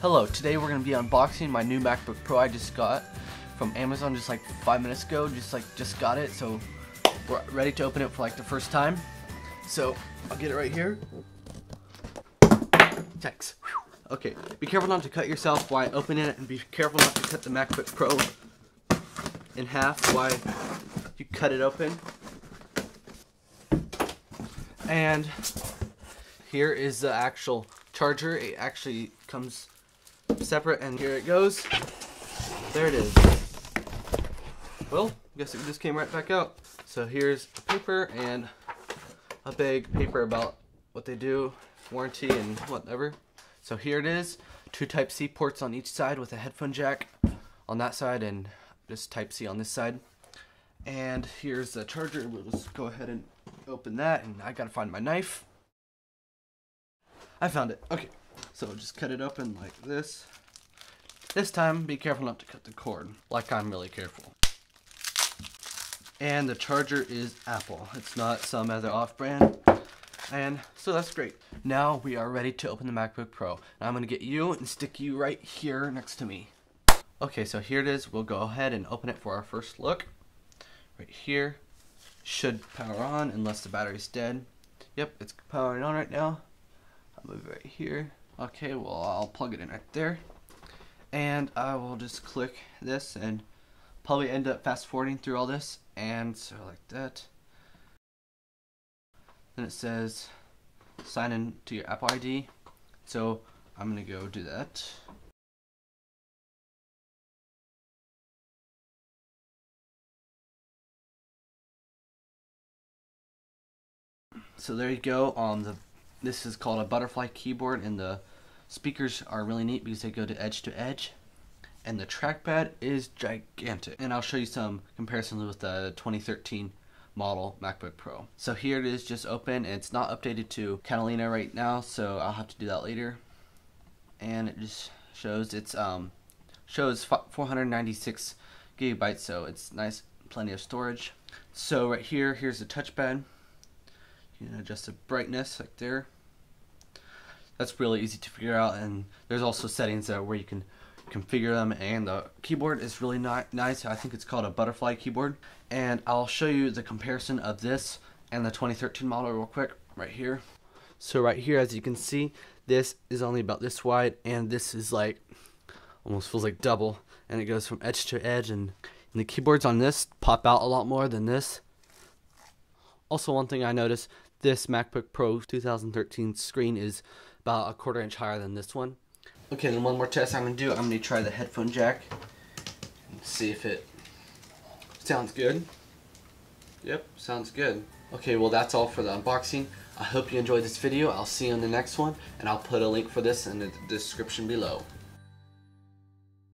Hello, today we're going to be unboxing my new MacBook Pro I just got from Amazon just like 5 minutes ago. Just got it, so we're ready to open it for like the first time. So I'll get it right here. Thanks. Okay, be careful not to cut yourself while opening it, and be careful not to cut the MacBook Pro in half while you cut it open. And here is the actual charger. It actually comes separate, and here it goes. There it is. Well, I guess it just came right back out. So here's a paper and a big paper about what they do, warranty and whatever. So here it is, 2 Type-C ports on each side with a headphone jack on that side and just Type-C on this side. And here's the charger. We'll just go ahead and open that, and I gotta find my knife. I found it. Okay, so just cut it open like this. This time, be careful not to cut the cord, like I'm really careful. And the charger is Apple. It's not some other off-brand. And so that's great. Now we are ready to open the MacBook Pro. And I'm gonna get you and stick you right here next to me. Okay, so here it is. We'll go ahead and open it for our first look. Right here. Should power on unless the battery's dead. Yep, it's powering on right now. I'll move it right here. Okay, well, I'll plug it in right there. And I will just click this and probably end up fast forwarding through all this. And so like that. Then it says sign in to your Apple ID. So I'm gonna go do that. So there you go. This is called a butterfly keyboard, and the speakers are really neat because they go to edge, and the trackpad is gigantic. And I'll show you some comparisons with the 2013 model MacBook Pro. So here it is, just open. It's not updated to Catalina right now, so I'll have to do that later. And it just shows it's shows 496 gigabytes, so it's nice, plenty of storage. So right here, here's the touchpad. You can adjust the brightness like there. That's really easy to figure out, and there's also settings where you can configure them, and the keyboard is really nice. I think it's called a butterfly keyboard, and I'll show you the comparison of this and the 2013 model real quick right here. So right here, as you can see, this is only about this wide, and this is like almost feels like double, and it goes from edge to edge, and the keyboards on this pop out a lot more than this. Also, one thing I noticed, this MacBook Pro 2013 screen is about 1/4 inch higher than this one. Okay, then one more test I'm going to do. I'm going to try the headphone jack and see if it sounds good. Yep, sounds good. Okay, well that's all for the unboxing. I hope you enjoyed this video. I'll see you in the next one, and I'll put a link for this in the description below.